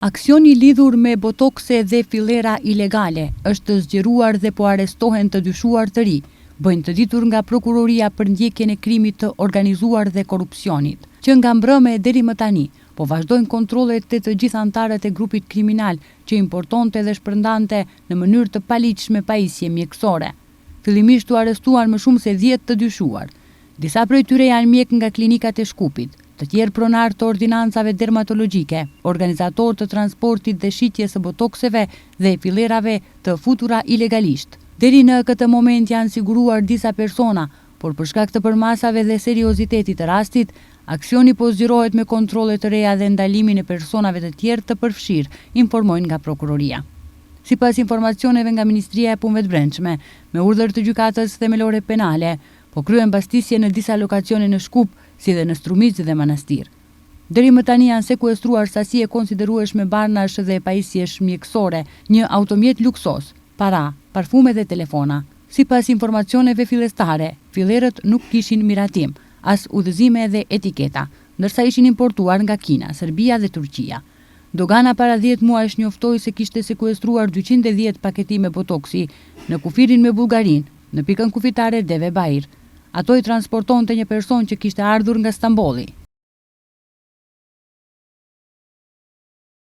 Aksioni lidhur me botokse dhe fillera ilegale është zgjeruar dhe po arestohen të dyshuar të ri, bëjnë të ditur nga prokuroria për ndjekjen e krimit të organizuar dhe korrupsionit, që nga mbrëme deri më tani po vazhdojnë kontrollet të gjithë anëtarët e grupit kriminal që importonte dhe shpërndante në mënyrë të paligjshme pajisje mjekësore. Fillimisht u arrestuan më shumë se 10 të dyshuar. Disa prej tyre janë mjek nga klinikat e Shkupit, të tjerë pronar të ordinancave dermatologjike, organizator të transportit dhe shitjes së botokseve dhe fillerave të futura ilegalisht. Deri në këtë moment janë siguruar disa persona, por për shkak të përmasave dhe seriozitetit të rastit, aksioni po zgjerohet me kontrolle të reja dhe ndalimin e personave të tjerë të përfshirë, informojnë nga prokuroria. Sipas informacioneve nga Ministria e Punëve të Brendshme, me urdhër të gjykatës themelore penale, po kryen mbastisje në disa lokacione në Shkup, si dhe në Strumic dhe Manastir. Deri më tani janë sekuestruar sasi e konsiderueshme barnash dhe pajisjesh mjekësore, një automjet luksos, para, parfume dhe telefona. Sipas informacioneve fillestare, fillerët nuk kishin miratim, as udhëzime dhe etiketa, ndërsa ishin importuar nga Kina, Serbia dhe Turqia. Dogana para 10 muajsh njoftoi se kishte sekuestruar 210 paketime botoksi në kufirin me Bullgarin, në pikën kufitare Deve Bair. Ato i transportonte një person që kishte ardhur nga Stambolli.